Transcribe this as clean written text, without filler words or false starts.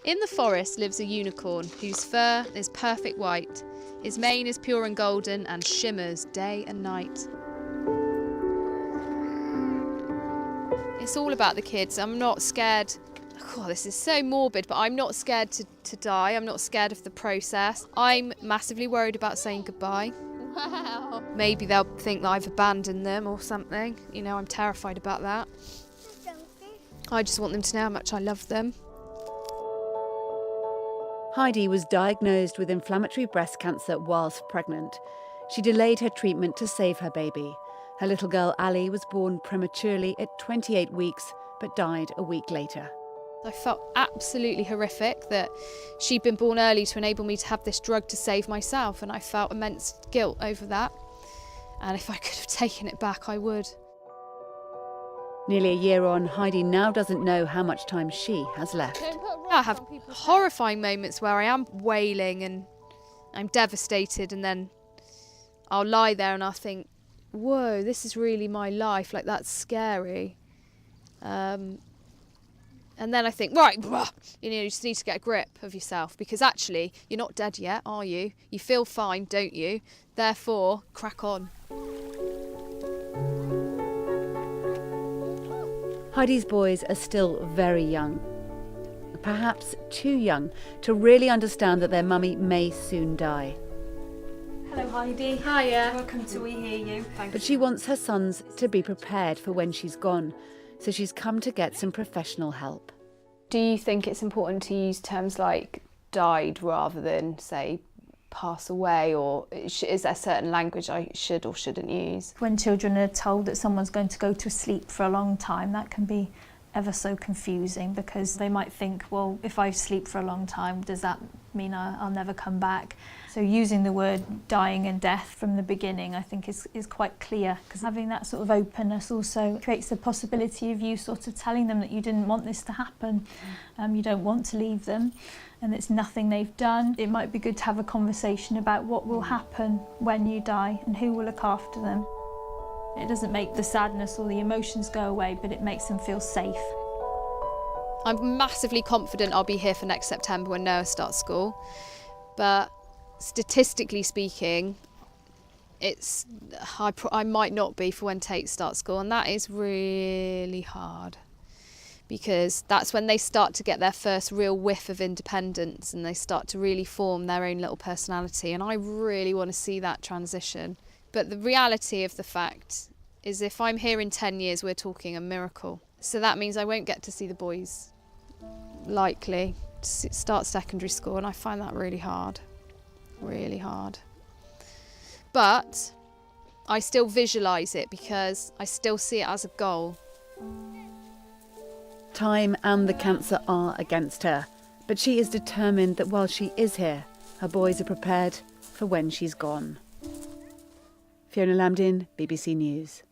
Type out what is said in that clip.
In the forest lives a unicorn whose fur is perfect white. His mane is pure and golden and shimmers day and night. It's all about the kids. I'm not scared. Oh, this is so morbid, but I'm not scared to die. I'm not scared of the process. I'm massively worried about saying goodbye. Wow. Maybe they'll think that I've abandoned them or something. You know, I'm terrified about that. I just want them to know how much I love them. Heidi was diagnosed with inflammatory breast cancer whilst pregnant. She delayed her treatment to save her baby. Her little girl Ali was born prematurely at 28 weeks, but died a week later. I felt absolutely horrific that she'd been born early to enable me to have this drug to save myself, and I felt immense guilt over that. And if I could have taken it back, I would. Nearly a year on, Heidi now doesn't know how much time she has left. I have horrifying moments where I am wailing and I'm devastated, and then I'll lie there and I'll think, whoa, this is really my life, like that's scary. And then I think, right, you just need to get a grip of yourself, because actually you're not dead yet, are you? You feel fine, don't you? Therefore, crack on. Heidi's boys are still very young, perhaps too young to really understand that their mummy may soon die. Hello Heidi. Hiya. Welcome to We Hear You. But she wants her sons to be prepared for when she's gone, so she's come to get some professional help. Do you think it's important to use terms like died rather than, say, pass away, or is there certain language I should or shouldn't use? When children are told that someone's going to go to sleep for a long time, that can be ever so confusing, because they might think, well, if I sleep for a long time, does that mean I'll never come back? So using the word dying and death from the beginning, I think is quite clear, because having that sort of openness also creates the possibility of you sort of telling them that you didn't want this to happen. You don't want to leave them, and it's nothing they've done. It might be good to have a conversation about what will happen when you die and who will look after them. It doesn't make the sadness or the emotions go away, but it makes them feel safe. I'm massively confident I'll be here for next September when Noah starts school, but statistically speaking, I might not be for when Tate starts school, and that is really hard, because that's when they start to get their first real whiff of independence and they start to really form their own little personality, and I really want to see that transition. But the reality of the fact is, if I'm here in 10 years, we're talking a miracle. So that means I won't get to see the boys, likely, to start secondary school, and I find that really hard, really hard. But I still visualise it, because I still see it as a goal. Time and the cancer are against her, but she is determined that while she is here, her boys are prepared for when she's gone. Fiona Lambdin, BBC News.